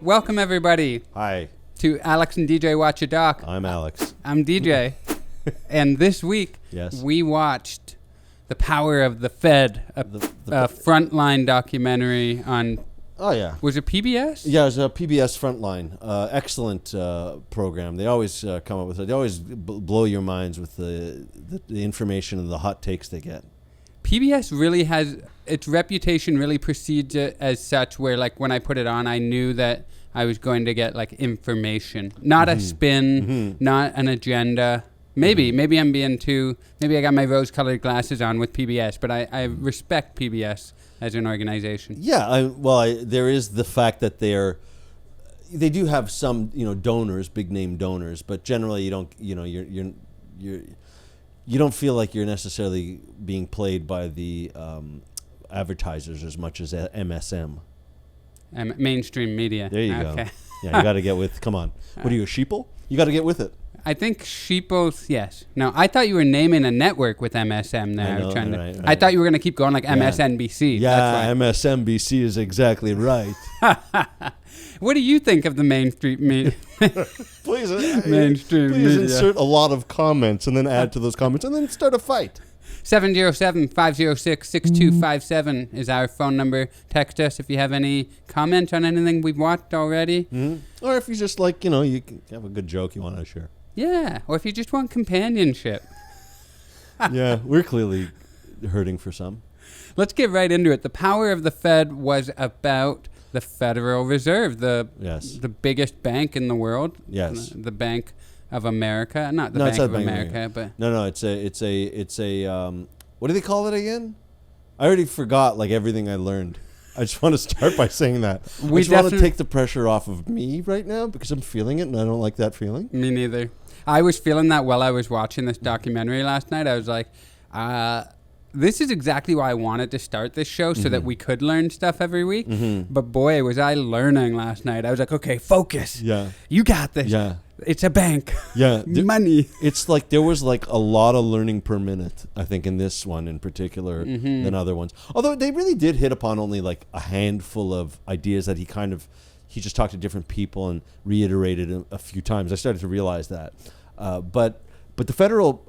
Welcome, everybody, Hi, to Alex and DJ Watch a Doc. I'm Alex. I'm DJ. And this week, Yes. we watched The Power of the Fed, a Frontline documentary on, Oh, yeah. was it PBS? Yeah, it was a PBS Frontline. Excellent program. They always come up with it. They always blow your minds with the information and the hot takes they get. PBS really has, its reputation really precedes it as such, where like when I put it on, I knew that I was going to get like information, not a spin, not an agenda. Maybe I'm being maybe I got my rose-colored glasses on with PBS, but I respect PBS as an organization. Yeah, there is the fact that they do have some, donors, big name donors, but generally you don't, you don't feel like you're necessarily being played by the advertisers as much as MSM. Mainstream media. There you go. Yeah, you got to get with. Come on, what are you, a sheeple? You got to get with it. I think sheeples, yes. No, I thought you were naming a network with MSM there. I know, right. I thought you were going to keep going like MSNBC. Yeah, MSNBC is exactly right. What do you think of the mainstream media? Please Mainstream media. insert a lot of comments and then add to those comments and then start a fight. 707-506-6257 is our phone number. Text us if you have any comment on anything we've watched already. Mm-hmm. Or if you just like, you can have a good joke you want to share. Yeah, or if you just want companionship. Yeah, we're clearly hurting for some. Let's get right into it. The Power of the Fed was about the Federal Reserve, the biggest bank in the world. Yes. The Bank of America, not the Bank of America, but no, it's a what do they call it again? I already forgot like everything I learned. I just want to start by saying that. I just want to take the pressure off of me right now because I'm feeling it and I don't like that feeling. Me neither. I was feeling that while I was watching this documentary last night. I was like, this is exactly why I wanted to start this show, so that we could learn stuff every week. But boy, was I learning last night. I was like, okay, focus. Yeah. You got this. Yeah. It's a bank. Yeah. Money. It's like there was like a lot of learning per minute, I think, in this one in particular than other ones. Although they really did hit upon only like a handful of ideas that he just talked to different people and reiterated a few times. I started to realize that. But the federal,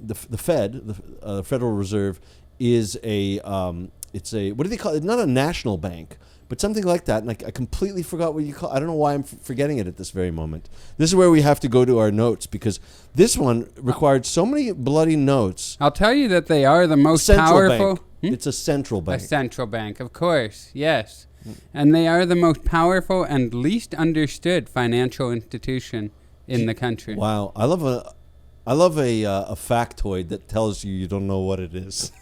the Fed, the Federal Reserve, is it's a what do they call it? Not a national bank, but something like that. And I completely forgot what you call. I don't know why I'm forgetting it at this very moment. This is where we have to go to our notes because this one required so many bloody notes. I'll tell you that they are the most Central powerful. Bank. It's a central bank. A central bank, of course, yes. And they are the most powerful and least understood financial institution in the country. Wow, I love a factoid that tells you don't know what it is.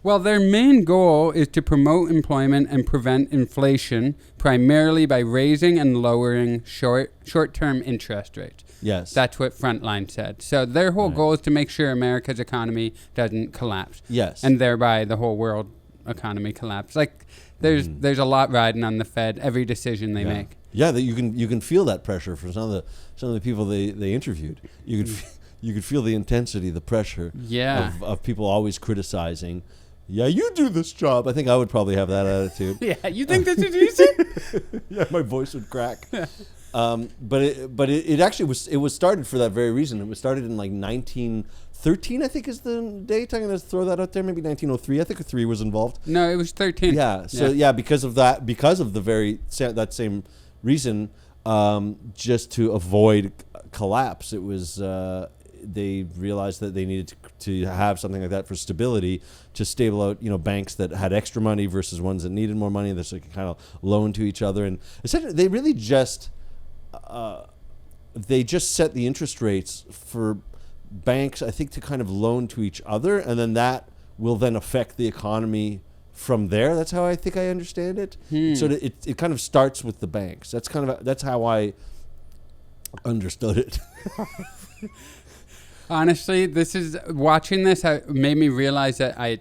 Well, their main goal is to promote employment and prevent inflation, primarily by raising and lowering short-term interest rates. Yes. That's what Frontline said. So their whole goal is to make sure America's economy doesn't collapse. Yes. And thereby the whole world economy collapse. Like there's a lot riding on the Fed, every decision they make. Yeah, that you can feel that pressure from some of the people they interviewed. You could feel the intensity, the pressure of people always criticizing. Yeah, you do this job. I think I would probably have that attitude. Yeah, you think this is easy? Yeah, my voice would crack. But it actually was started for that very reason. It was started in like 1913, I think is the date. I'm going to throw that out there. Maybe 1903. I think a 3 was involved. No, it was 13. Yeah. So because of that, because of that same reason, just to avoid collapse, it was they realized that they needed to have something like that for stability to stable out, banks that had extra money versus ones that needed more money. That's like kind of loan to each other, and essentially they really just set the interest rates for banks, I think, to kind of loan to each other, and then that will then affect the economy from there. That's how I think I understand it. So it kind of starts with the banks. That's how I understood it. Honestly, watching this made me realize that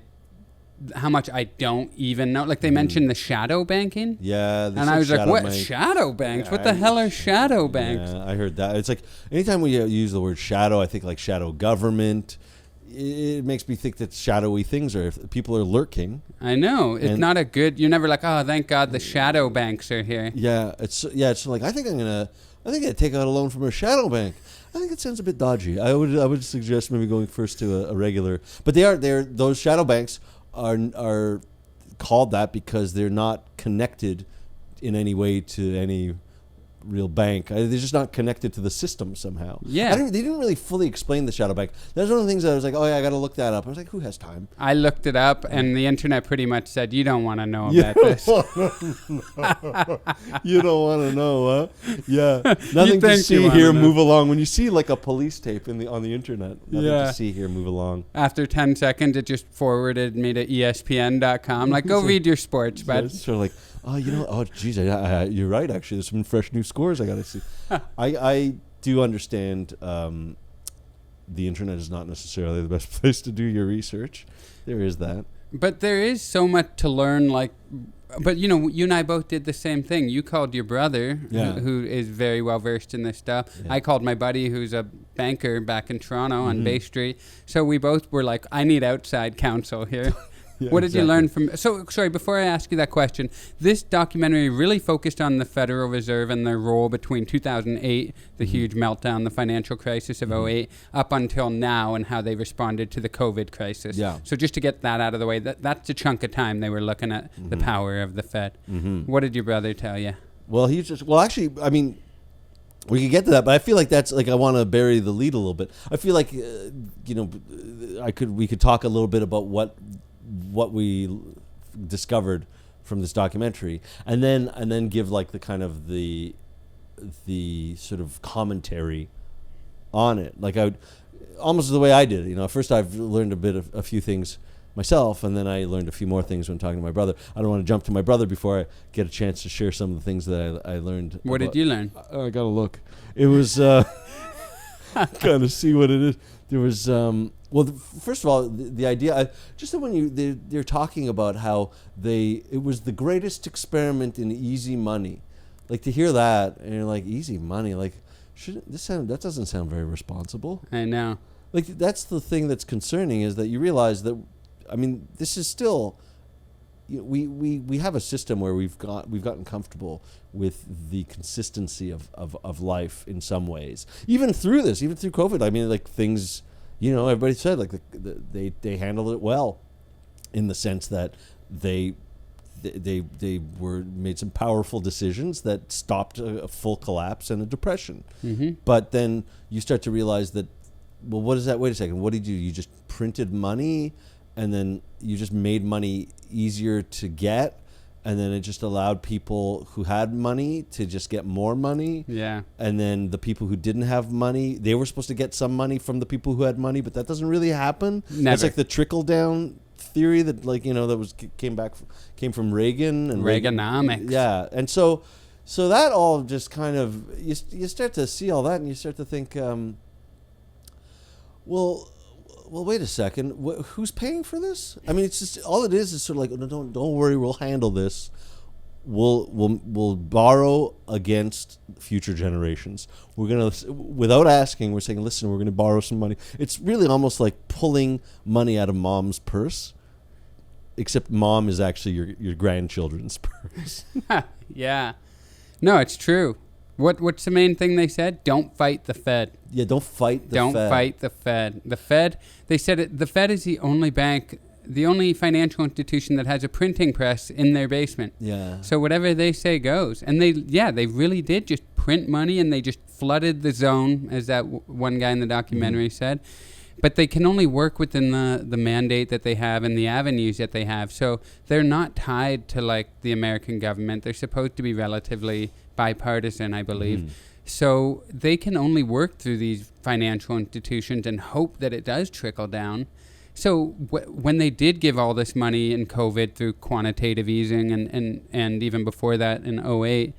how much I don't even know. Like they mentioned the shadow banking. Yeah. And I was like, what? Shadow banks? Yeah, what the hell are shadow banks? Yeah, I heard that. It's like anytime we use the word shadow, I think like shadow government. it makes me think that shadowy things are, if people are lurking. I know. It's not a good, you're never like, oh, thank God the shadow banks are here. Yeah, it's like, I think I'm gonna take out a loan from a shadow bank. I think it sounds a bit dodgy. I would suggest maybe going first to a regular. But those shadow banks are called that because they're not connected in any way to any real bank. They're just not connected to the system somehow. Yeah. They didn't really fully explain the shadow bank. That's one of the things that I was like, oh yeah, I got to look that up. I was like, who has time? I looked it up, and the internet pretty much said, you don't want to know about this. You don't want to know, huh? Yeah. Nothing to see here, move along. When you see like a police tape on the internet, nothing to see here, move along. After 10 seconds, it just forwarded me to ESPN.com. Like, go read your sports, bud. It's sort of like, oh, geez, you're right, actually. There's some fresh new scores I got to see. I do understand the internet is not necessarily the best place to do your research. There is that. But there is so much to learn, but you and I both did the same thing. You called your brother, who is very well versed in this stuff. Yeah. I called my buddy who's a banker back in Toronto on Bay Street. So we both were like, I need outside counsel here. Yeah, what did you learn from... So, sorry, before I ask you that question, this documentary really focused on the Federal Reserve and their role between 2008, the huge meltdown, the financial crisis of 2008, up until now, and how they responded to the COVID crisis. Yeah. So just to get that out of the way, that's a chunk of time they were looking at the power of the Fed. What did your brother tell you? Well, actually, I mean... We could get to that, but I feel like that's like I want to bury the lead a little bit. I feel like we could talk a little bit about what we discovered from this documentary, and then give like the kind of the sort of commentary on it. Like I would almost the way I did. First I've learned a few things myself, and then I learned a few more things when talking to my brother. I don't want to jump to my brother before I get a chance to share some of the things that I learned. What did you learn? I gotta look. It was kind of see what it is. There was first of all, the idea just that when they're talking about how it was the greatest experiment in easy money, like to hear that and you're like, easy money, like that doesn't sound very responsible. I know. Like that's the thing that's concerning, is that you realize that, I mean, this is still, we have a system where we've gotten comfortable with the consistency of life in some ways, even through COVID. I mean, like things, everybody said like they handled it well, in the sense that they made some powerful decisions that stopped a full collapse and a depression. But then you start to realize that, well, what is that? Wait a second. What did you do? You just printed money, and then you just made money easier to get, and then it just allowed people who had money to just get more money. Yeah. And then the people who didn't have money, they were supposed to get some money from the people who had money, but that doesn't really happen. Never. It's like the trickle down theory that, like, that came from Reagan and Reaganomics. Yeah. And so that all just kind of, you start to see all that, and you start to think, well, wait a second. Who's paying for this? I mean, it's just, all it is sort of like, no, don't worry, we'll handle this. We'll borrow against future generations. We're gonna, without asking, we're saying, listen, we're gonna borrow some money. It's really almost like pulling money out of mom's purse, except mom is actually your grandchildren's purse. Yeah, no, it's true. What's the main thing they said? Don't fight the Fed. Yeah, don't fight the Fed. Don't fight the Fed. The Fed, they said the Fed is the only bank, the only financial institution that has a printing press in their basement. Yeah. So whatever they say goes. And they really did just print money, and they just flooded the zone, as that one guy in the documentary said. But they can only work within the mandate that they have and the avenues that they have. So they're not tied to like the American government. They're supposed to be relatively bipartisan, I believe. So they can only work through these financial institutions and hope that it does trickle down. So when they did give all this money in COVID through quantitative easing and even before that in 2008,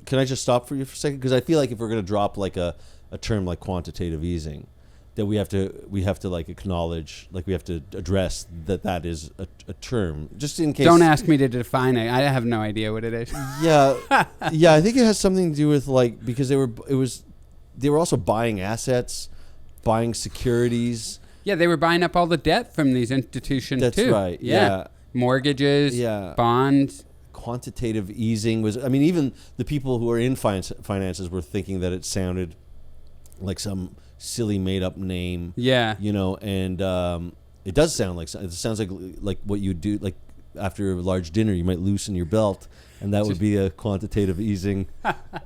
can I just stop for you for a second? Because I feel like if we're going to drop like a term like quantitative easing, that we have to like acknowledge, like we have to address that is a term, just in case. Don't ask me to define it. I have no idea what it is. Yeah, I think it has something to do with like, because they were also buying assets, buying securities. Yeah, they were buying up all the debt from these institutions That's too. right. Yeah. Mortgages, bonds. Quantitative easing was, I mean, even the people who are in finances were thinking that it sounded like some silly made up name. Yeah. You know, and it does sound like, it sounds like what you do, like after a large dinner, you might loosen your belt, and that would be a quantitative easing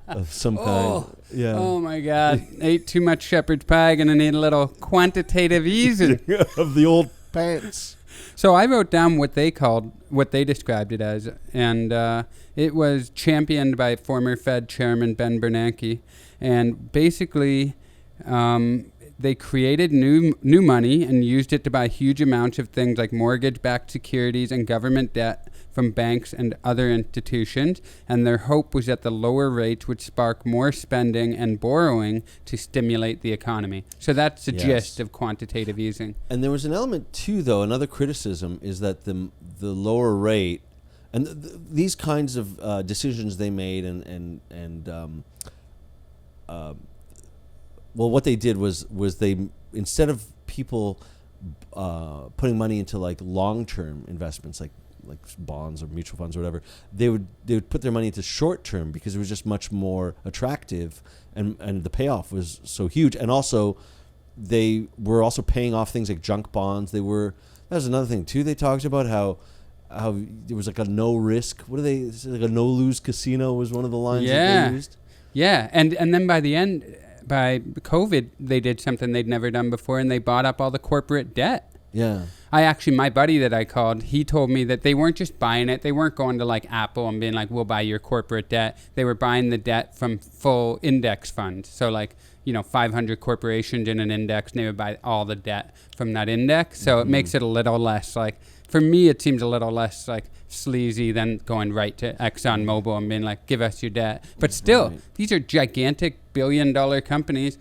of some kind. Yeah. Oh my God. Ate too much shepherd's pie, gonna need a little quantitative easing. Of the old pants. So I wrote down what they described it as, and it was championed by former Fed Chairman Ben Bernanke, and basically they created new money and used it to buy huge amounts of things like mortgage-backed securities and government debt from banks and other institutions, and their hope was that the lower rates would spark more spending and borrowing to stimulate the economy. So that's the gist of quantitative easing. And there was an element too, though. Another criticism is that the lower rate, and these kinds of decisions they made, well, what they did was they, instead of people putting money into like long-term investments, like bonds or mutual funds or whatever, they would put their money into short term because it was just much more attractive, and the payoff was so huge. And also they were also paying off things like junk bonds. That was another thing too. They talked about how there was like a no risk. What do they say? Like a no lose casino was one of the lines that they used. Yeah, and then by the end, by COVID, they did something they'd never done before, and they bought up all the corporate debt. Yeah. My buddy that I called, he told me that they weren't just buying it. They weren't going to like Apple and being like, we'll buy your corporate debt. They were buying the debt from full index funds. So like, 500 corporations in an index, and they would buy all the debt from that index. So it makes it a little less like, for me, it seems a little less like sleazy than going right to ExxonMobil and being like, give us your debt. But still, these are gigantic billion-dollar companies.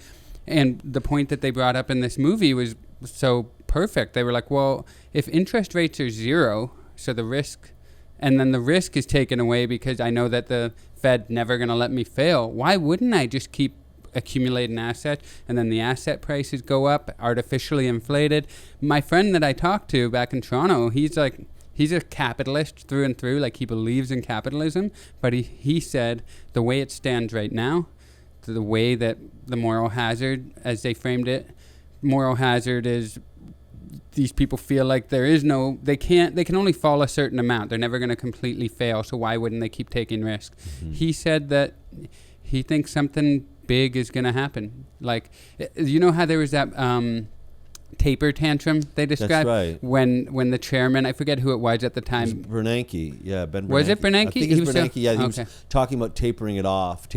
And the point that they brought up in this movie was so perfect. They were like, well, if interest rates are zero, so the risk, and then the risk is taken away because I know that the Fed never going to let me fail, why wouldn't I just keep accumulating assets, and then the asset prices go up, artificially inflated? My friend that I talked to back in Toronto, he's a capitalist through and through, like he believes in capitalism, but he said the way it stands right now, the way that the moral hazard, as they framed it, moral hazard is these people feel like they can only fall a certain amount. They're never going to completely fail, so why wouldn't they keep taking risks? Mm-hmm. He said that he thinks something big is going to happen. Like, how there was that taper tantrum they described? That's right. When the chairman, I forget who it was at the time. It was Bernanke. Yeah, Ben Bernanke. Was it Bernanke? I think it was Bernanke. He was talking about tapering off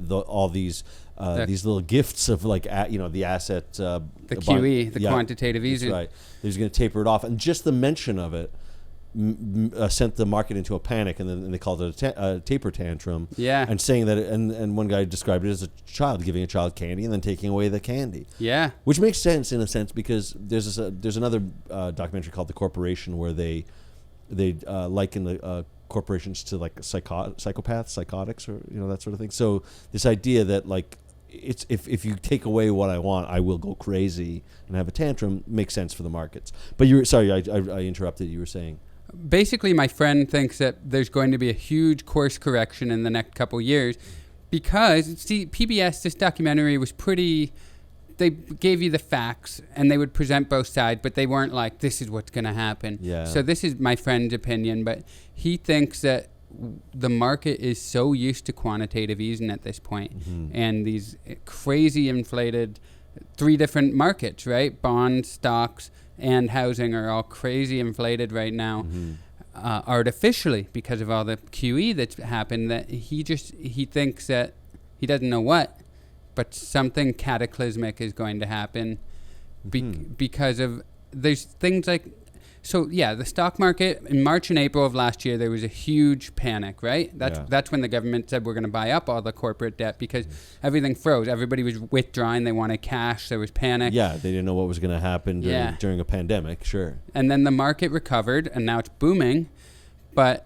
all these little gifts of like the asset, the QE, the quantitative easing. That's right. He was going to taper it off, and just the mention of it sent the market into a panic, and then they called it a taper tantrum. Yeah. And saying that, and one guy described it as a child giving a child candy and then taking away the candy. Yeah. Which makes sense in a sense, because there's another documentary called The Corporation where they liken the corporations to like psychopaths, psychotics, or that sort of thing. So this idea that like, it's if you take away what I want, I will go crazy and have a tantrum, makes sense for the markets. But I interrupted. You were saying. Basically, my friend thinks that there's going to be a huge course correction in the next couple years because, PBS, this documentary was pretty, they gave you the facts and they would present both sides, but they weren't like, this is what's going to happen. Yeah. So this is my friend's opinion, but he thinks that the market is so used to quantitative easing at this point, and these crazy inflated 3 different markets, right? Bonds, stocks, and housing are all crazy inflated right now, artificially, because of all the QE that's happened, that he thinks that he doesn't know what, but something cataclysmic is going to happen because of, there's things like, so yeah, the stock market in March and April of last year, there was a huge panic, right? That's when the government said we're going to buy up all the corporate debt because everything froze. Everybody was withdrawing. They wanted cash. There was panic. Yeah, they didn't know what was going to happen during a pandemic, sure. And then the market recovered, and now it's booming. But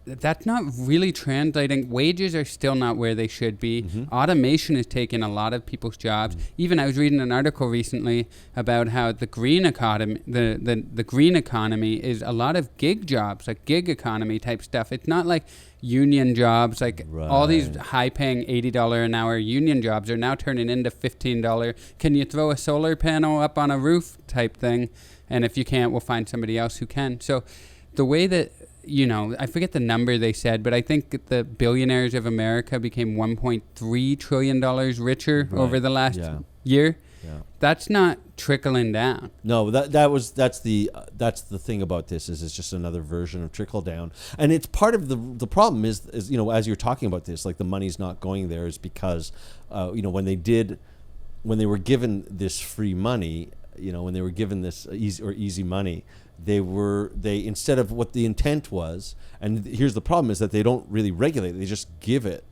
that's not really translating. Wages are still not where they should be. Automation has taken a lot of people's jobs. Even I was reading an article recently about how the green economy, the green economy is a lot of gig jobs, like gig economy type stuff. It's not like union jobs, like all these high-paying $80 an hour union jobs are now turning into $15. Can you throw a solar panel up on a roof type thing? And if you can't, we'll find somebody else who can. So the way that, I forget the number they said, but I think the billionaires of America became $1.3 trillion richer over the last year. Yeah. That's not trickling down. No, that's the thing about this is it's just another version of trickle down, and it's part of the problem is as you're talking about this, like the money's not going there is because when they were given this free money, when they were given this easy money, they instead of what the intent was, and here's the problem is that they don't really regulate it, they just give it.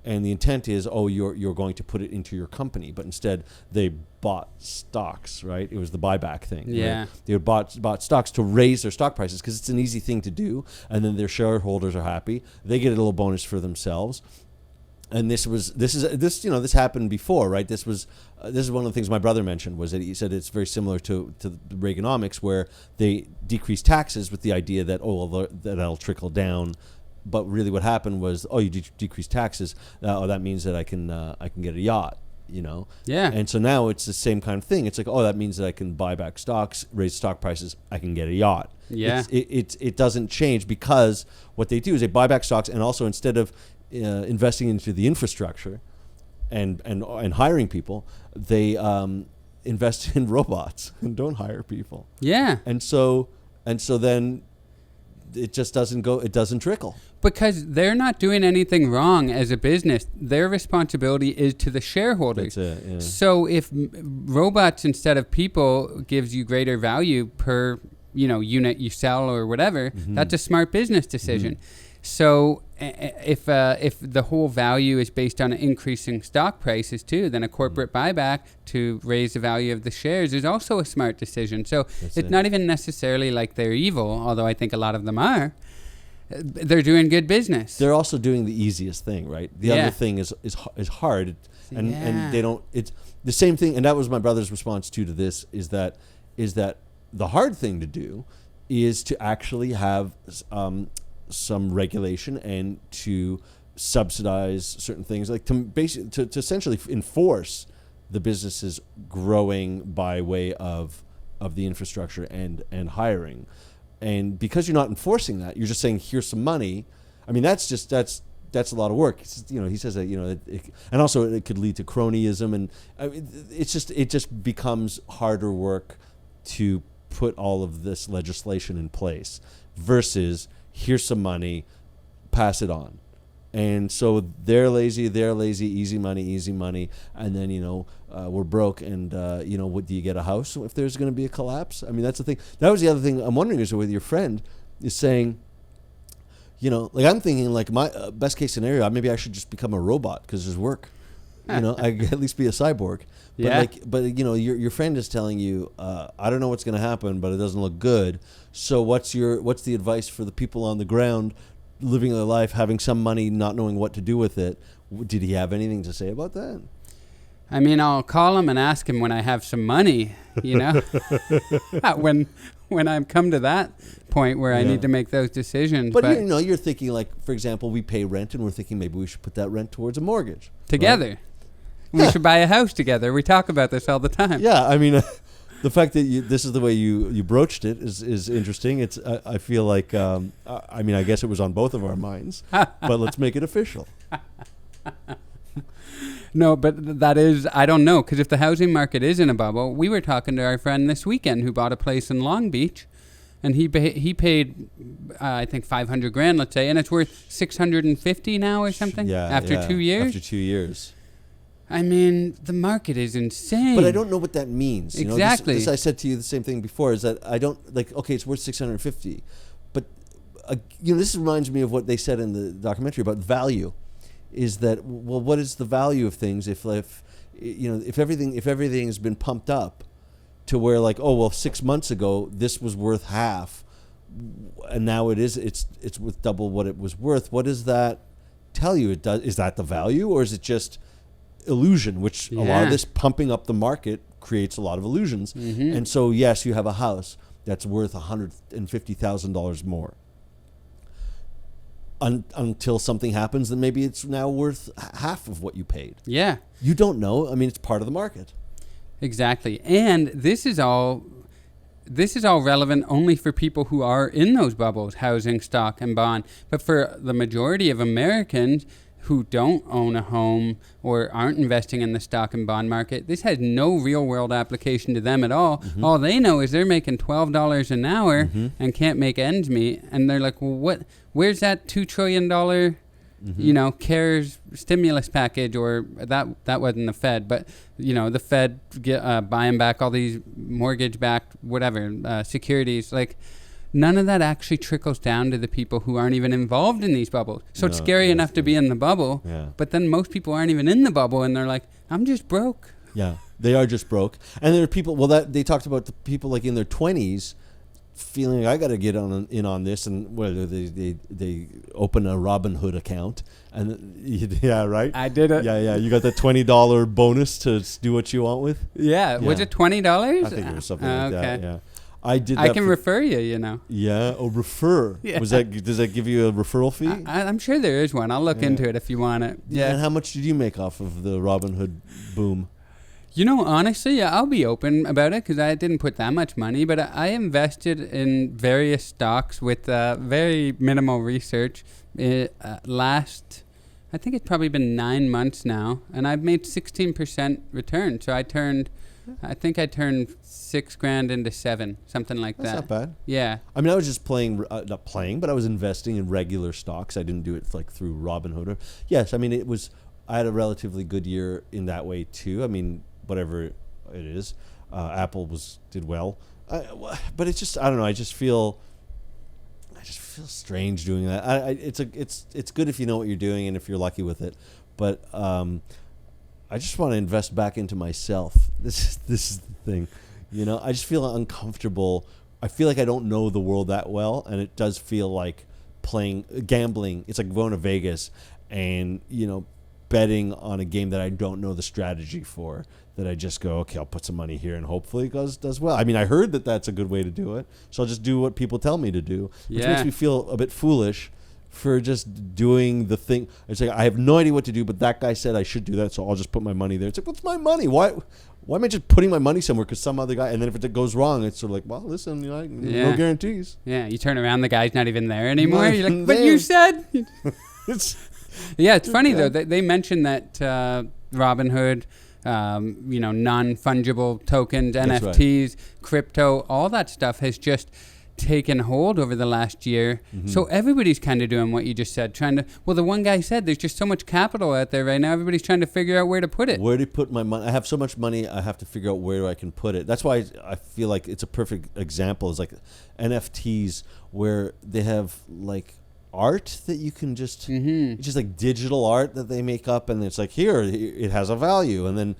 And the intent is, you're going to put it into your company, but instead they bought stocks, right? It was the buyback thing. Yeah, right? They bought stocks to raise their stock prices because it's an easy thing to do, and then their shareholders are happy. They get a little bonus for themselves. And this happened before, right? This is one of the things my brother mentioned was that he said it's very similar to Reaganomics, where they decreased taxes with the idea that that'll trickle down. But really, what happened was, you decrease taxes. That means that I can get a yacht, Yeah. And so now it's the same kind of thing. It's like, that means that I can buy back stocks, raise stock prices. I can get a yacht. Yeah. It doesn't change because what they do is they buy back stocks, and also instead of investing into the infrastructure, and hiring people, they invest in robots and don't hire people. Yeah. And so then. It just it doesn't trickle. Because they're not doing anything wrong as a business. Their responsibility is to the shareholders. That's it, yeah. So if robots instead of people gives you greater value per, unit you sell or whatever, that's a smart business decision. So if the whole value is based on increasing stock prices too, then a corporate buyback to raise the value of the shares is also a smart decision. So it's not even necessarily like they're evil, although I think a lot of them are. They're doing good business. They're also doing the easiest thing, right? The other thing is hard, and they don't. It's the same thing, and that was my brother's response to this. Is that the hard thing to do is to actually have some regulation and to subsidize certain things, like to essentially enforce the businesses growing by way of the infrastructure and hiring. And because you're not enforcing that, you're just saying, here's some money. I mean, that's a lot of work. He says that, and also it could lead to cronyism, and it just becomes harder work to put all of this legislation in place versus here's some money, pass it on. And so they're lazy, easy money, and then we're broke, and what do you get a house if there's going to be a collapse? I mean, that's the thing. That was the other thing I'm wondering is with your friend is saying, like I'm thinking like my best case scenario, maybe I should just become a robot because there's work. I could at least be a cyborg. But your friend is telling you, I don't know what's going to happen, but it doesn't look good. So what's the advice for the people on the ground living their life, having some money, not knowing what to do with it? Did he have anything to say about that? I mean, I'll call him and ask him when I have some money, when I come to that point where I need to make those decisions. But you're thinking like, for example, we pay rent and we're thinking maybe we should put that rent towards a mortgage. Together. Right? We should buy a house together. We talk about this all the time. Yeah, I mean, the fact that this is the way you broached it is interesting. It's I feel like I guess it was on both of our minds, but let's make it official. No, but that is, I don't know, because if the housing market is in a bubble, we were talking to our friend this weekend who bought a place in Long Beach, and he paid I think $500,000, let's say, and it's worth $650 now or something. After 2 years. After 2 years. I mean, the market is insane. But I don't know what that means. Exactly. This I said to you the same thing before, is that I don't, okay, it's worth $650. But, this reminds me of what they said in the documentary about value, is that, well, what is the value of things if everything has been pumped up to where 6 months ago, this was worth half, and now it's worth double what it was worth. What does that tell you? Is that the value, or is it just illusion? Which a lot of this pumping up the market creates a lot of illusions. And so yes, you have a house that's worth $150,000 more. Until something happens, then maybe it's now worth half of what you paid. Yeah. You don't know. I mean, it's part of the market. Exactly. And this is all relevant only for people who are in those bubbles, housing, stock, and bond. But for the majority of Americans who don't own a home or aren't investing in the stock and bond market, this has no real world application to them at all. All they know is they're making $12 an hour and can't make ends meet. And they're like, well, where's that $2 trillion, CARES stimulus package? Or that wasn't the Fed, but, the Fed buying back all these mortgage-backed securities. Like, none of that actually trickles down to the people who aren't even involved in these bubbles. So it's scary enough to be in the bubble, but then most people aren't even in the bubble, and they're like, I'm just broke. Yeah, they are just broke. And there are people, they talked about the people like in their 20s feeling, I got to get in on this, and whether they open a Robinhood account. And yeah, right? I did it. Yeah, you got the $20 bonus to do what you want with? Yeah. Was it $20? I think it was something like that, yeah. I did that. I can refer you, Yeah, refer. Yeah. Does that give you a referral fee? I'm sure there is one. I'll look into it if you want it. Yeah. And how much did you make off of the Robinhood boom? Honestly, I'll be open about it because I didn't put that much money, but I invested in various stocks with very minimal research. I think it's probably been 9 months now, and I've made 16% return. So I turned $6,000 into $7,000, something like that. That's not bad. Yeah. I mean, I was just not playing, but I was investing in regular stocks. I didn't do it like through Robinhood. Yes, I mean, I had a relatively good year in that way too. I mean, whatever it is, Apple did well, but it's just, I don't know. I just feel strange doing that. It's good if you know what you're doing and if you're lucky with it, but I just want to invest back into myself. This is the thing, I just feel uncomfortable. I feel like I don't know the world that well, and it does feel like gambling. It's like going to Vegas and betting on a game that I don't know the strategy for. That I just go, okay, I'll put some money here and hopefully it does well. I mean, I heard that that's a good way to do it, so I'll just do what people tell me to do, which makes me feel a bit foolish for just doing the thing. It's like, I have no idea what to do, but that guy said I should do that, so I'll just put my money there. It's like, what's my money? Why am I just putting my money somewhere because some other guy, and then if it goes wrong, it's sort of like, well, listen, no guarantees. Yeah, you turn around, the guy's not even there anymore. You're like, but you said. It's funny, though. They mentioned that Robinhood, non-fungible tokens, NFTs, crypto, all that stuff has just taken hold over the last year. So everybody's kind of doing what you just said, the one guy said there's just so much capital out there right now, everybody's trying to figure out where to put it. Where to put my money? I have so much money, I have to figure out where I can put it. That's why I feel like it's a perfect example. It's like NFTs where they have like art that you can just it's just like digital art that they make up, and it's like, here it has a value, and then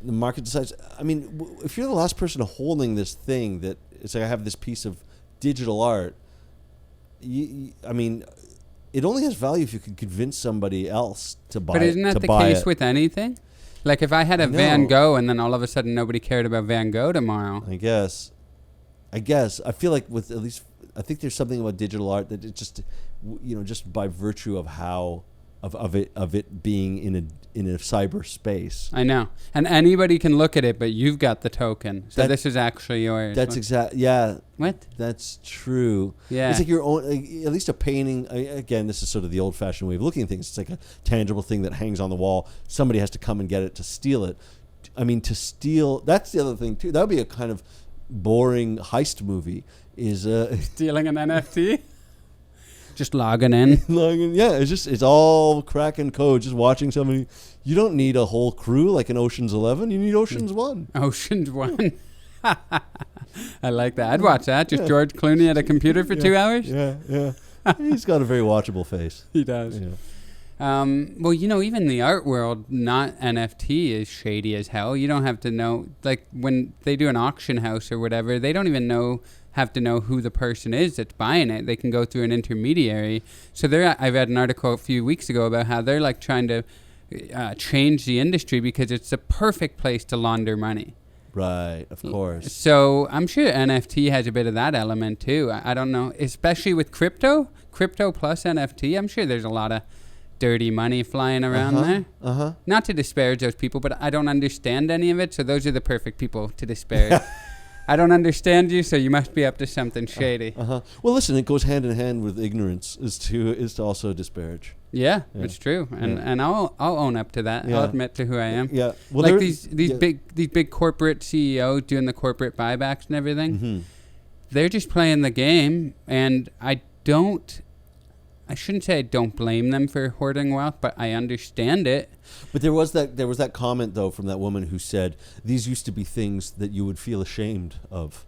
the market decides. I mean, if you're the last person holding this thing, that it's like, I have this piece of digital art, I mean, it only has value if you can convince somebody else to buy it. But isn't that the case with anything? Like if I had a Van Gogh and then all of a sudden nobody cared about Van Gogh tomorrow. I guess. I feel like with at least, I think there's something about digital art that it just, just by virtue of how of it being in a cyberspace. I know, and anybody can look at it, but you've got the token, so this is actually yours. That's exact. Yeah. What? That's true. Yeah. It's like your own. At least a painting. Again, this is sort of the old-fashioned way of looking at things. It's like a tangible thing that hangs on the wall. Somebody has to come and get it to steal it. I mean, to steal. That's the other thing too. That would be a kind of boring heist movie. Is stealing an NFT. Just logging in. Yeah, it's all cracking code, just watching somebody. You don't need a whole crew like in Ocean's 11. You need Ocean's 1. Ocean's 1. I like that. I'd watch that. Just George Clooney at a computer for 2 hours. Yeah. He's got a very watchable face. He does. Yeah. Even the art world, not NFT, is shady as hell. You don't have to know, like when they do an auction house or whatever, they don't even know have to know who the person is that's buying it. They can go through an intermediary. So I read an article a few weeks ago about how they're like trying to change the industry because it's the perfect place to launder money. Right, of course. So I'm sure NFT has a bit of that element too. I don't know, especially with crypto plus NFT. I'm sure there's a lot of dirty money flying around there. Not to disparage those people, but I don't understand any of it. So those are the perfect people to disparage. I don't understand you, so you must be up to something shady. Well, listen, it goes hand in hand with ignorance is to also disparage. Yeah, it's true, and I'll own up to that. I'll admit to who I am. Yeah, well, like these big corporate CEOs doing the corporate buybacks and everything. They're just playing the game, and I shouldn't say I don't blame them for hoarding wealth, but I understand it. But there was that comment though from that woman who said these used to be things that you would feel ashamed of,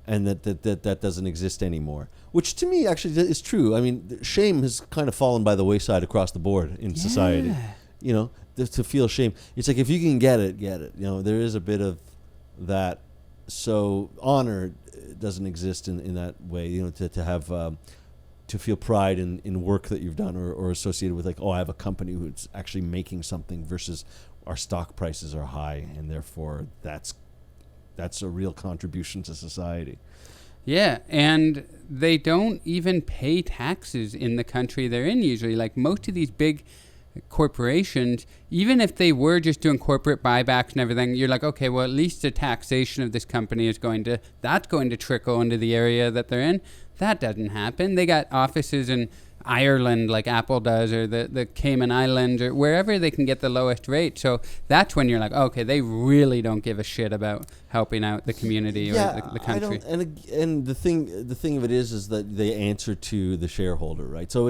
and that doesn't exist anymore. Which to me actually is true. I mean, shame has kind of fallen by the wayside across the board in society. You know, to feel shame. It's like if you can get it. You know, there is a bit of that. So honor doesn't exist in that way. You know, to have. To feel pride in work that you've done or associated with like, oh, I have a company who's actually making something versus our stock prices are high and therefore that's a real contribution to society. Yeah, and they don't even pay taxes in the country they're in usually. Like most of these big corporations, even if they were just doing corporate buybacks and everything, you're like, okay, well, at least the taxation of this company is going to trickle into the area that they're in. That doesn't happen. They got offices in Ireland like Apple does, or the Cayman Islands, or wherever they can get the lowest rate. So that's when you're like, okay, they really don't give a shit about helping out the community or the country. And the thing of it is that they answer to the shareholder, right? So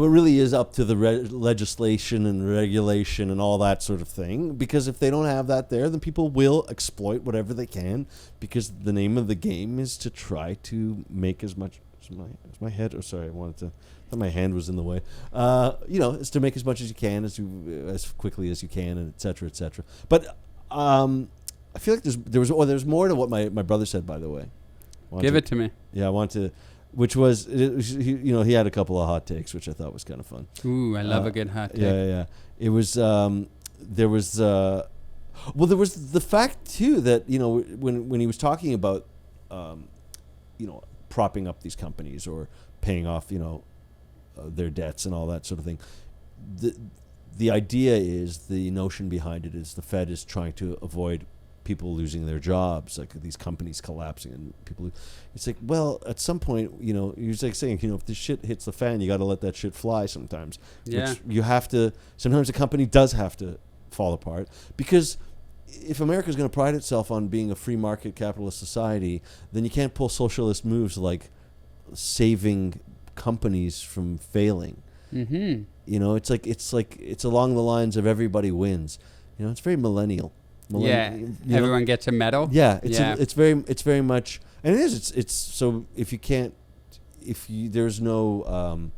it really is up to the legislation and regulation and all that sort of thing. Because if they don't have that there, then people will exploit whatever they can. Because the name of the game is to try to make as much. Is my head? Oh, sorry, I thought my hand was in the way. You know, is to make as much as you can, as quickly as you can, and et cetera, et cetera. But I feel like there's more to what my brother said. By the way, Give it to me. Yeah, I want to. Which was, he had a couple of hot takes, which I thought was kind of fun. Ooh, I love a good hot take. Yeah. It was, there was the fact too that, you know, when he was talking about, you know, propping up these companies or paying off, you know, their debts and all that sort of thing. The idea is, the notion behind it is the Fed is trying to avoid people losing their jobs, like these companies collapsing and people. It's like, well, at some point, you know, you're like saying, you know, if this shit hits the fan, you got to let that shit fly sometimes. Yeah. Which you have to. Sometimes a company does have to fall apart, because if America is going to pride itself on being a free market capitalist society, then you can't pull socialist moves like saving companies from failing. Mm-hmm. You know, it's along the lines of everybody wins. You know, it's very millennial. Everyone gets a medal. Yeah, it's very much, and it is. It's so there's no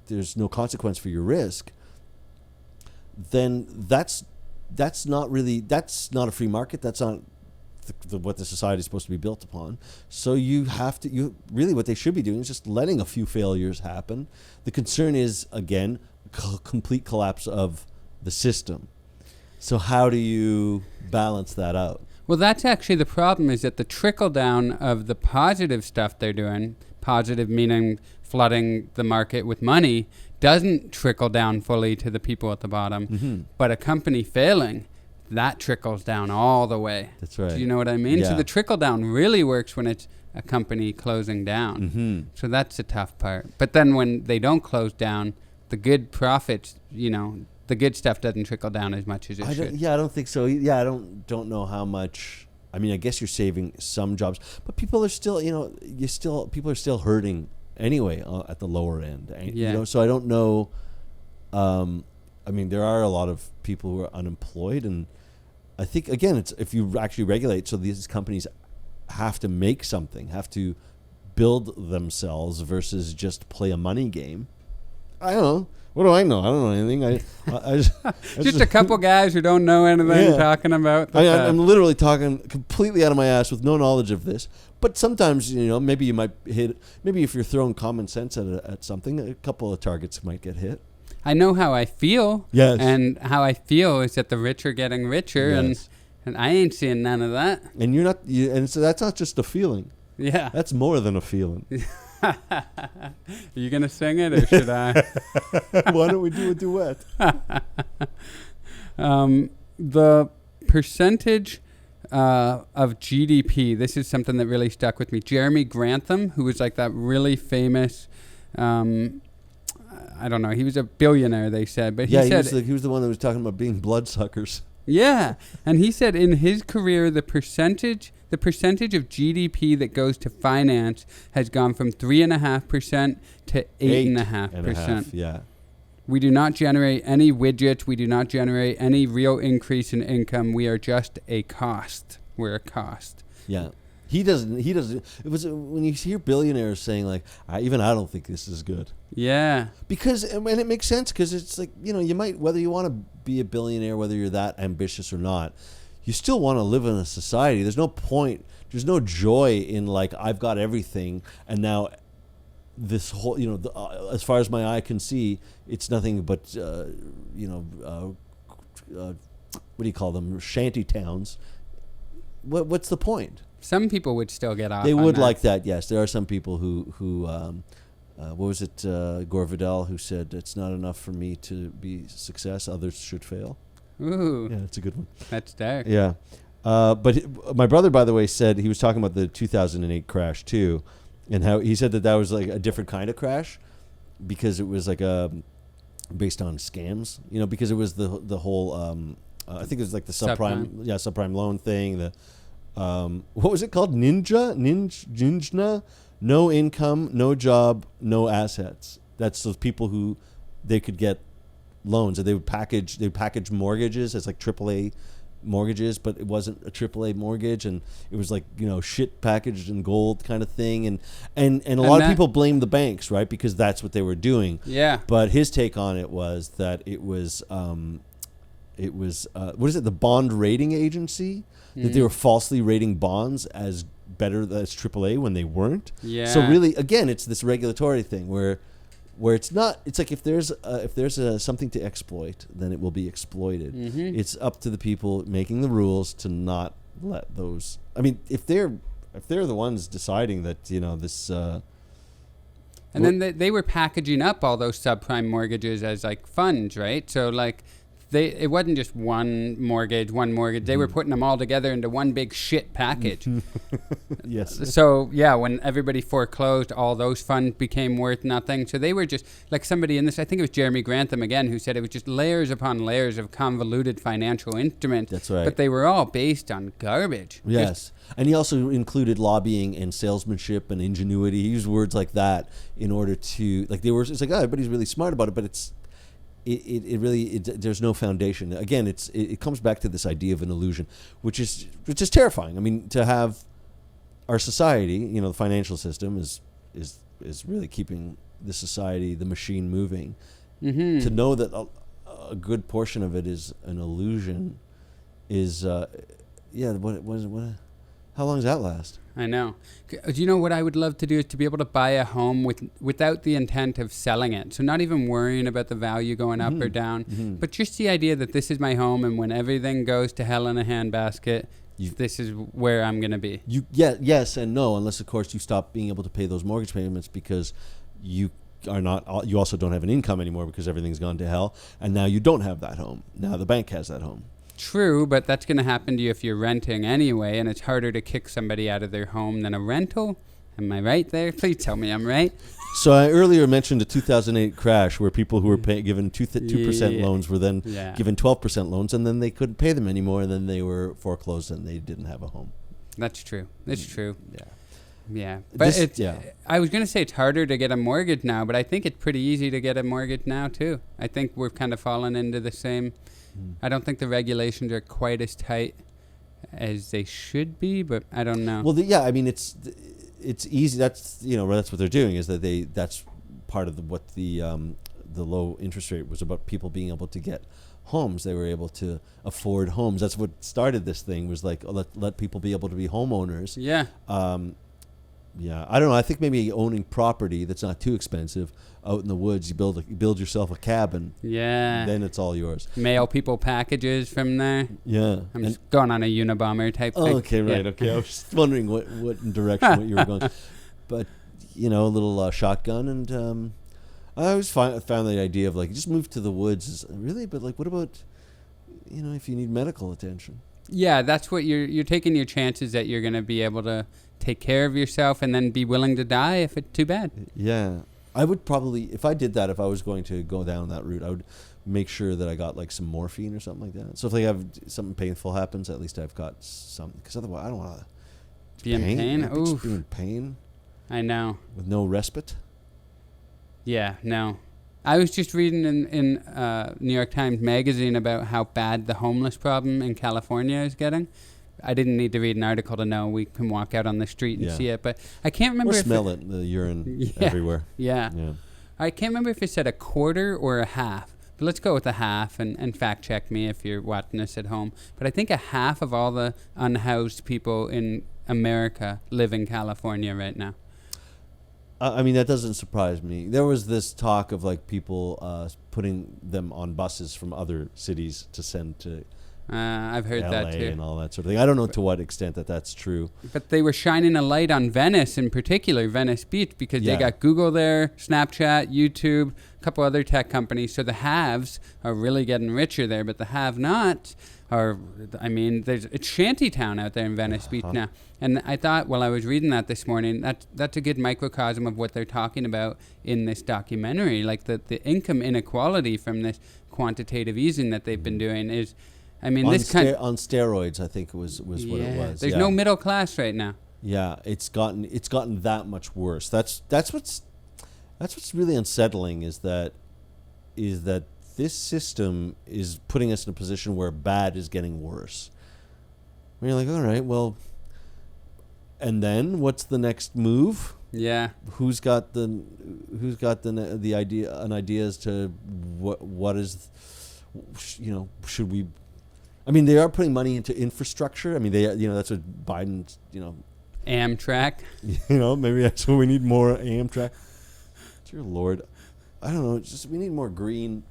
there's no consequence for your risk, then that's not a free market. That's not what the society is supposed to be built upon. So what they should be doing is just letting a few failures happen. The concern is, again, complete collapse of the system. So how do you balance that out? Well, that's actually the problem, is that the trickle down of the positive stuff they're doing, positive meaning flooding the market with money, doesn't trickle down fully to the people at the bottom. Mm-hmm. But a company failing, that trickles down all the way. That's right. Do you know what I mean? Yeah. So the trickle down really works when it's a company closing down. Mm-hmm. So that's the tough part. But then when they don't close down, the good profits, you know, the good stuff doesn't trickle down as much as it should. I don't think so. Yeah, I don't know how much. I mean, I guess you're saving some jobs, but people are still, you know, people are still hurting anyway at the lower end. Yeah. You know, so I don't know. I mean, there are a lot of people who are unemployed, and I think, again, it's if you actually regulate, so these companies have to make something, have to build themselves versus just play a money game. I don't know. What do I know? I don't know anything. I Just a couple guys who don't know anything Yeah. talking about. I'm literally talking completely out of my ass with no knowledge of this. But sometimes, maybe you might hit. Maybe if you're throwing common sense at something, a couple of targets might get hit. I know how I feel. Yes. And how I feel is that the rich are getting richer, Yes. and I ain't seeing none of that. And you're not. And so that's not just a feeling. Yeah. That's more than a feeling. Are you gonna sing it or should I? Why don't we do a duet? The percentage of GDP. This is something that really stuck with me. Jeremy Grantham, who was like that really famous. I don't know. He was a billionaire, they said, but he said he was the one that was talking about being bloodsuckers. yeah, and he said in his career the percentage of GDP that goes to finance has gone from 3.5% to 8.5%. Yeah. We do not generate any widgets. We do not generate any real increase in income. We are just a cost. We're a cost. Yeah. He doesn't. It was when you hear billionaires saying like, even I don't think this is good. Yeah. Because and it makes sense because it's like you might whether you want to be a billionaire, whether you're that ambitious or not, you still want to live in a society. There's no point. There's no joy in like I've got everything and now this whole as far as my eye can see, it's nothing but what do you call them, shanty towns. What's the point? Some people would still get off. They on would that. like that. Yes, there are some people who what was it? Gore Vidal who said it's not enough for me to be a success. Others should fail. Ooh, Yeah, that's a good one. that's dark. Yeah, my brother, by the way, said he was talking about the 2008 crash too, and how he said that was like a different kind of crash because it was like based on scams. Because it was the whole I think it was like the subprime loan thing. The what was it called? Ninja? No income, no job, no assets. That's those people who they could get loans, and they would package mortgages as like AAA mortgages, but it wasn't a AAA mortgage, and it was like shit packaged in gold kind of thing, and a lot of people blame the banks, right, because that's what they were doing. Yeah. But his take on it was that it was what is it, the bond rating agency, that they were falsely rating bonds as better as AAA when they weren't. Yeah. So really, again, it's this regulatory thing where it's not. It's like if there's something to exploit, then it will be exploited. Mm-hmm. It's up to the people making the rules to not let those. I mean, if they're the ones deciding that this. And then they were packaging up all those subprime mortgages as like funds, right? So like it wasn't just one mortgage. They were putting them all together into one big shit package. Yes. So yeah, when everybody foreclosed, all those funds became worth nothing. So they were just like somebody in this, I think it was Jeremy Grantham again, who said it was just layers upon layers of convoluted financial instruments. That's right. But they were all based on garbage. Yes. And he also included lobbying and salesmanship and ingenuity. He used words like that in order to, like, it's like, oh, everybody's really smart about it, but it really there's no foundation. Again, it comes back to this idea of an illusion, which is terrifying. I mean, to have our society, the financial system is really keeping the society, the machine moving. Mm-hmm. To know that a good portion of it is an illusion is what how long does that last? I know. Do you know what I would love to do is to be able to buy a home without the intent of selling it. So not even worrying about the value going up or down, but just the idea that this is my home, and when everything goes to hell in a handbasket, this is where I'm going to be. Yes and no, unless of course you stop being able to pay those mortgage payments because you also don't have an income anymore because everything's gone to hell, and now you don't have that home. Now the bank has that home. True, but that's going to happen to you if you're renting anyway, and it's harder to kick somebody out of their home than a rental. Am I right there? Please tell me I'm right. So I earlier mentioned the 2008 crash where people who were given 2% loans were then given 12% loans, and then they couldn't pay them anymore, and then they were foreclosed and they didn't have a home. That's true. That's true. Yeah. Yeah. But I was going to say it's harder to get a mortgage now, but I think it's pretty easy to get a mortgage now too. I think we're kind of fallen into the same. I don't think the regulations are quite as tight as they should be, but I don't know. Well, I mean, it's easy. That's that's what they're doing, is that that's part of what the the low interest rate was about people being able to get homes. They were able to afford homes. That's what started this thing, was like, let people be able to be homeowners. Yeah. Yeah, I don't know. I think maybe owning property that's not too expensive out in the woods. You build yourself a cabin. Yeah. Then it's all yours. Mail people packages from there. Yeah. I'm just going on a Unabomber type thing. Oh, okay, right. Yeah. Okay, I was just wondering what direction what you were going. But a little shotgun, and I always found the idea of like just move to the woods is really. But like, what about if you need medical attention? Yeah, that's what you're taking your chances that you're going to be able to take care of yourself and then be willing to die if it's too bad. Yeah. I would probably, if I did that, if I was going to go down that route, I would make sure that I got like some morphine or something like that. So if like something painful happens, at least I've got something. Because otherwise, I don't want to be in pain. Just be in pain. I know. With no respite. Yeah, no. I was just reading in New York Times Magazine about how bad the homeless problem in California is getting. I didn't need to read an article to know. We can walk out on the street and see it, but I can't remember. Or smell it, the urine everywhere. Yeah. I can't remember if it said a quarter or a half. But let's go with a half and fact check me if you're watching this at home. But I think a half of all the unhoused people in America live in California right now. I mean, that doesn't surprise me. There was this talk of like people putting them on buses from other cities to send to I've heard LA that too. and all that sort of thing. I don't know to what extent that's true. But they were shining a light on Venice in particular, Venice Beach, because they got Google there, Snapchat, YouTube, a couple other tech companies. So the haves are really getting richer there, but the have-nots are, it's shantytown out there in Venice Beach now. And I thought, while I was reading that this morning, that's a good microcosm of what they're talking about in this documentary. Like the income inequality from this quantitative easing that they've been doing is... I mean, on this on steroids, I think was what it was. There's no middle class right now. Yeah, it's gotten that much worse. That's what's really unsettling is that this system is putting us in a position where bad is getting worse. We're like, all right, well, and then what's the next move? Yeah. Who's got the idea as to what is, should we? I mean, they are putting money into infrastructure. I mean, that's what Biden's, Amtrak. Maybe that's what we need, more Amtrak. Dear Lord, I don't know. It's just we need more green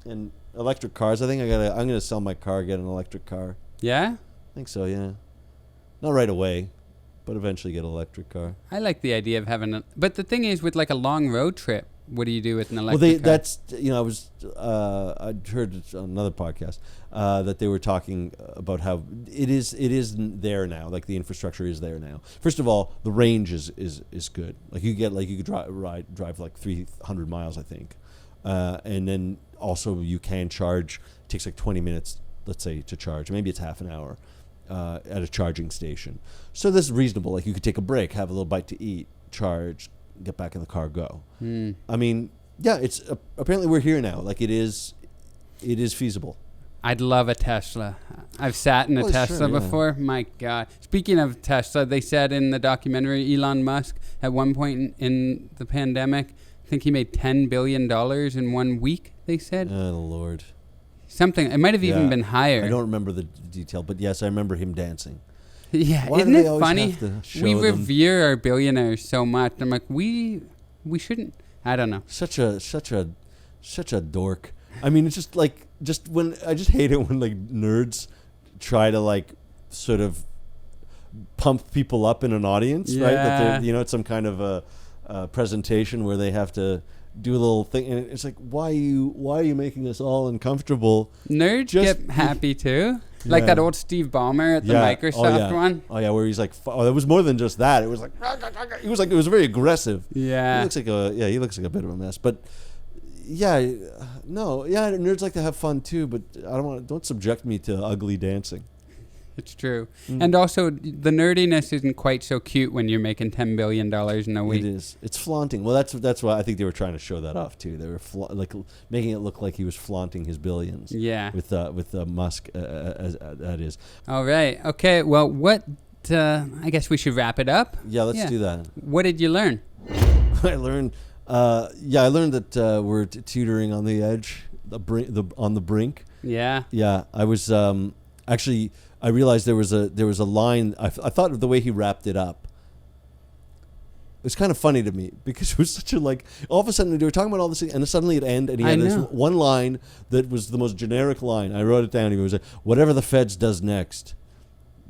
and electric cars. I think I'm gonna sell my car, get an electric car. Yeah? I think so. Yeah, not right away, but eventually get an electric car. I like the idea of having but the thing is, with like a long road trip, what do you do with an electric car? I'd heard on another podcast that they were talking about how it is there now. Like the infrastructure is there now. First of all, the range is good. Like you could drive like 300 miles, I think, and then also you can charge. It takes like 20 minutes, let's say, to charge. Maybe it's half an hour at a charging station. So this is reasonable. Like you could take a break, have a little bite to eat, charge, get back in the car, go. I mean, yeah, it's apparently we're here now. Like it is feasible. I'd love a Tesla. I've sat in a Tesla before. My God. Speaking of Tesla, they said in the documentary, Elon Musk, at one point in the pandemic, I think he made $10 billion in 1 week, they said. Oh, Lord. Something. It might have even been higher. I don't remember the detail, but yes, I remember him dancing. Yeah, why isn't do they it always funny? have to show We them? revere our billionaires so much. I'm like, we shouldn't. I don't know. Such a dork. I mean, it's just like when I just hate it when like nerds try to like sort of pump people up in an audience, right? That they're, it's some kind of a presentation where they have to do a little thing, and it's like, why are you making us all uncomfortable? Nerds get happy too. Like that old Steve Ballmer at the Microsoft one. Oh yeah, where he's like, it was more than just that. It was like, it was very aggressive. Yeah. He looks like a bit of a mess. But nerds like to have fun too. But don't subject me to ugly dancing. It's true. And also, the nerdiness isn't quite so cute when you're making $10 billion in a week. It is. It's flaunting. Well, that's why I think they were trying to show that off too. They were making it look like he was flaunting his billions. Yeah. With Musk, as that is. All right. Okay. Well, I guess we should wrap it up. Yeah. Let's do that. What did you learn? I learned Yeah, I learned that we're teetering on the edge, on the brink. Yeah. Yeah, I was actually. I realized there was a line. I thought of the way he wrapped it up. It was kind of funny to me because it was such a like. All of a sudden they were talking about all this, and suddenly it ended, and he had this one line that was the most generic line. I wrote it down. He was like, "Whatever the Feds does next,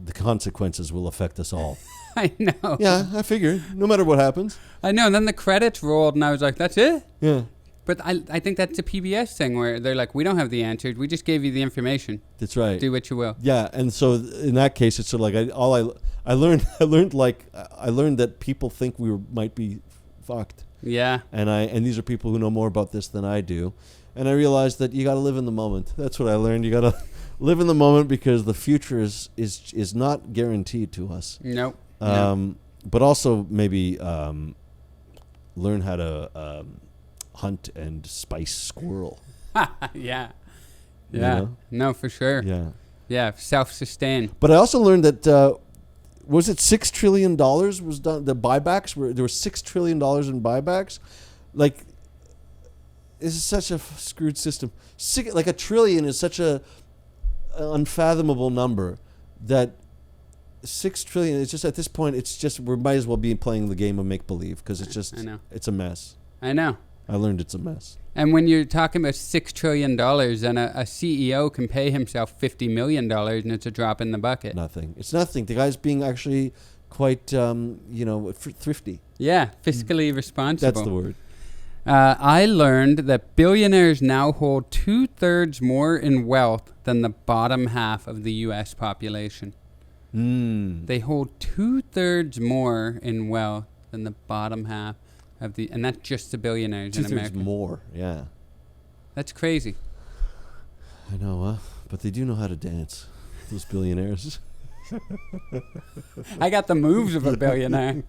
the consequences will affect us all." I know. Yeah, I figured. No matter what happens. I know. And then the credits rolled, and I was like, "That's it." Yeah. But I think that's a PBS thing where they're like, we don't have the answers. We just gave you the information. That's right. Do what you will. Yeah, and so in that case, it's sort of like I learned that people think might be fucked. Yeah. And these are people who know more about this than I do, and I realized that you got to live in the moment. That's what I learned. You got to live in the moment because the future is not guaranteed to us. Nope. But also maybe learn how to. Hunt and spice squirrel. Yeah. You know? No, for sure. Yeah. Self-sustain. But I also learned that was it $6 trillion was done? The buybacks there was $6 trillion in buybacks. Like, this is such a screwed system. Like $1 trillion is such a unfathomable number that $6 trillion. It's just at this point, it's just we might as well be playing the game of make believe because it's just it's a mess. I know. I learned it's a mess. And when you're talking about $6 trillion, then a CEO can pay himself $50 million, and it's a drop in the bucket. Nothing. It's nothing. The guy's being actually quite, thrifty. Yeah, fiscally responsible. That's the word. I learned that billionaires now hold 2/3 more in wealth than the bottom half of the U.S. population. They hold 2/3 more in wealth than the bottom half. And that's just the billionaires in America. 2/3 more, yeah. That's crazy. I know, but they do know how to dance, those billionaires. I got the moves of a billionaire.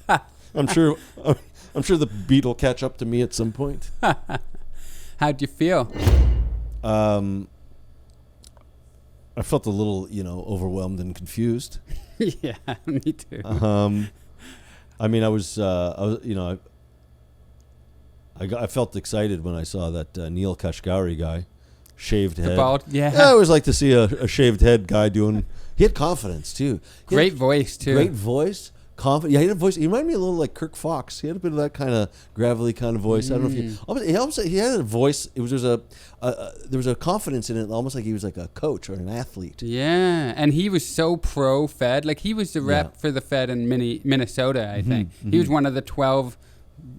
I'm sure the beat will catch up to me at some point. How'd you feel? I felt a little, overwhelmed and confused. Yeah, me too. I mean, I felt excited when I saw that Neil Kashkari guy, shaved head. The bald, yeah. I always like to see a shaved head guy doing. He had confidence too. Great voice too. Great voice, confident. Yeah, he had a voice. He reminded me a little like Kirk Fox. He had a bit of that kind of gravelly kind of voice. I don't know if he had a voice. There was a confidence in it, almost like he was like a coach or an athlete. Yeah, and he was so pro-Fed. Like he was the rep for the Fed in Minnesota, I think. He was one of the 12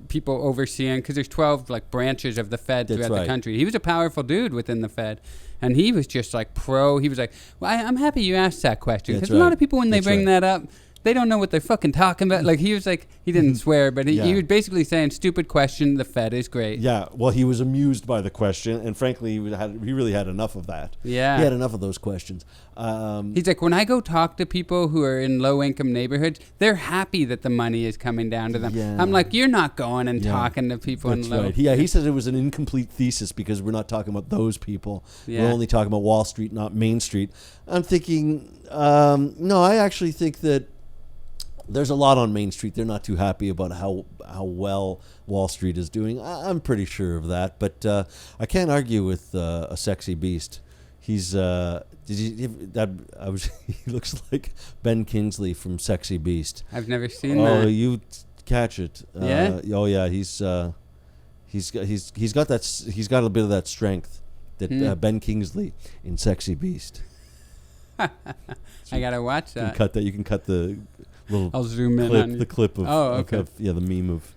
people overseeing, because there's 12 like branches of the Fed throughout the country. He was a powerful dude within the Fed. And he was just like pro. He was like, well, I'm happy you asked that question. Because a lot of people, when they bring that up, they don't know what they're fucking talking about. Like he was like, he didn't swear, but he was basically saying, stupid question, the Fed is great. Yeah, well, he was amused by the question, and frankly, he really had enough of that. Yeah. He had enough of those questions. He's like, when I go talk to people who are in low-income neighborhoods, they're happy that the money is coming down to them. Yeah. I'm like, you're not going and talking to people in low. Right. Yeah, he said it was an incomplete thesis because we're not talking about those people. Yeah. We're only talking about Wall Street, not Main Street. I'm thinking, no, I actually think that there's a lot on Main Street. They're not too happy about how well Wall Street is doing. I'm pretty sure of that, but I can't argue with a sexy beast. He's he looks like Ben Kingsley from Sexy Beast. I've never seen that. Oh, you catch it. Yeah. Oh yeah, he's got a bit of that strength that Ben Kingsley in Sexy Beast. I gotta watch that. You can cut the little I'll zoom in clip, on the clip of, the meme of.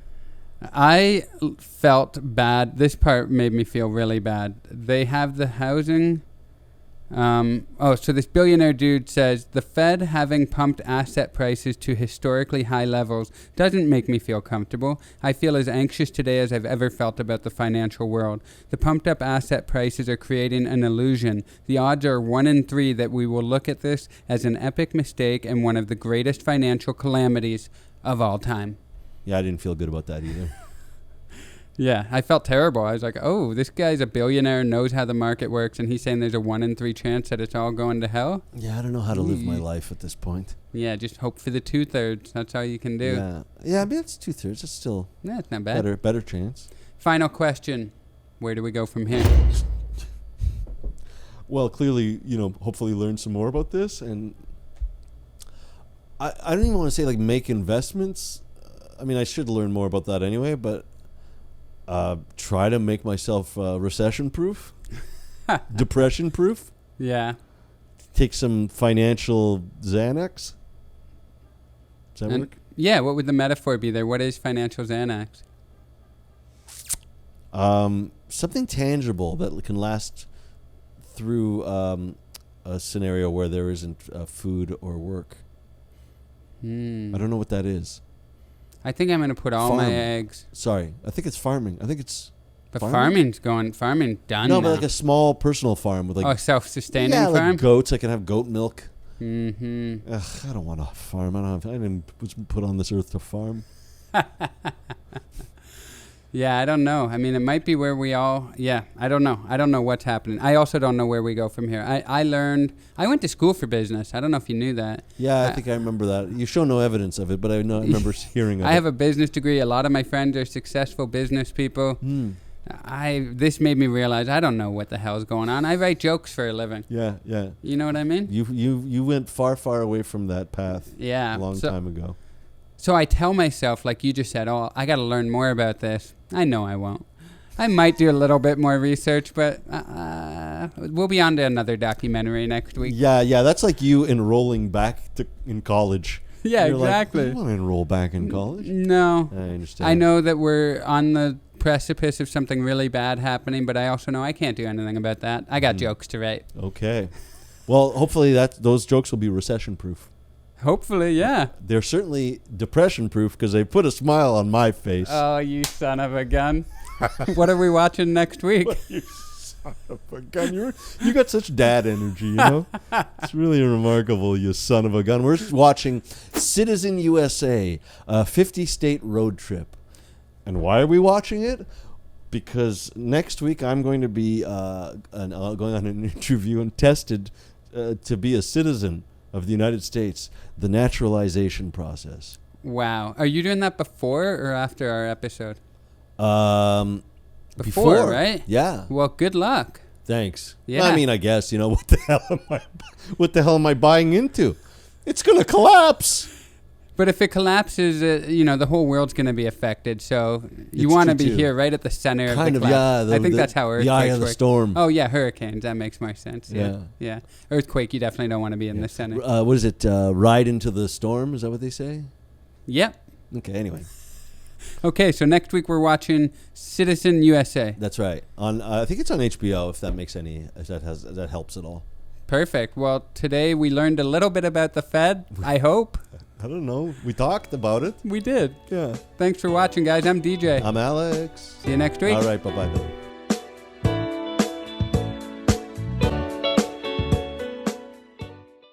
I felt bad. This part made me feel really bad. They have the housing. So this billionaire dude says the Fed having pumped asset prices to historically high levels doesn't make me feel comfortable. I feel as anxious today as I've ever felt about the financial world. The pumped up asset prices are creating an illusion. The odds are 1 in 3 that we will look at this as an epic mistake and one of the greatest financial calamities of all time. Yeah, I didn't feel good about that either. Yeah, I felt terrible. I was like, oh, this guy's a billionaire, knows how the market works, and he's saying there's a 1 in 3 chance that it's all going to hell? Yeah, I don't know how to live my life at this point. Yeah, just hope for the 2/3. That's all you can do. Yeah. I mean, it's 2/3. It's still Yeah, it's not bad. better chance. Final question. Where do we go from here? Well, clearly, hopefully learn some more about this. And I don't even want to say, like, make investments. I mean, I should learn more about that anyway, but try to make myself recession-proof, depression-proof. Yeah. Take some financial Xanax. Does that work? Yeah, what would the metaphor be there? What is financial Xanax? Something tangible that can last through a scenario where there isn't food or work. I don't know what that is. I think I'm going to put all my eggs. Sorry, I think it's farming. I think it's. But farming's done. No, now. but like a small personal farm with like. Self-sustaining farm. Like goats. I can have goat milk. Mm-hmm. Ugh, I don't want to farm. I didn't put on this earth to farm. Yeah, I don't know. I mean, it might be where we all... Yeah, I don't know. I don't know what's happening. I also don't know where we go from here. I went to school for business. I don't know if you knew that. Yeah, I think I remember that. You show no evidence of it, but I remember hearing of it. I have a business degree. A lot of my friends are successful business people. This made me realize I don't know what the hell's going on. I write jokes for a living. Yeah. You know what I mean? You went far, far away from that path. Yeah. A long time ago. So I tell myself, like you just said, oh, I got to learn more about this. I know I won't. I might do a little bit more research, but we'll be on to another documentary next week. Yeah. That's like you enrolling back in college. Yeah, You're exactly. Like, I don't want to enroll back in college. No. I understand. I know that we're on the precipice of something really bad happening, but I also know I can't do anything about that. I got jokes to write. Okay. Well, hopefully those jokes will be recession-proof. Hopefully, yeah. They're certainly depression-proof because they put a smile on my face. Oh, you son of a gun. What are we watching next week? You son of a gun. You got such dad energy, It's really remarkable, you son of a gun. We're watching Citizen USA, a 50-state road trip. And why are we watching it? Because next week I'm going to be going on an interview and tested to be a citizen of the United States, the naturalization process. Wow. Are you doing that before or after our episode? Before, right? Yeah. Well, good luck. Thanks. Yeah. I mean, I guess, what the hell am I buying into? It's going to collapse. But if it collapses, the whole world's going to be affected. So you want to be here right at the center of the collapse. I think that's how earthquakes work. The eye of the storm. Oh, yeah, hurricanes. That makes more sense. Yeah. Earthquake, you definitely don't want to be in the center. What is it? Ride into the storm? Is that what they say? Yep. Okay, anyway. Okay, so next week we're watching Citizen USA. That's right. I think it's on HBO, if that helps at all. Perfect. Well, today we learned a little bit about the Fed, I hope. I don't know. We talked about it. We did. Yeah. Thanks for watching, guys. I'm DJ. I'm Alex. See you next week. All right. Bye-bye, Billy.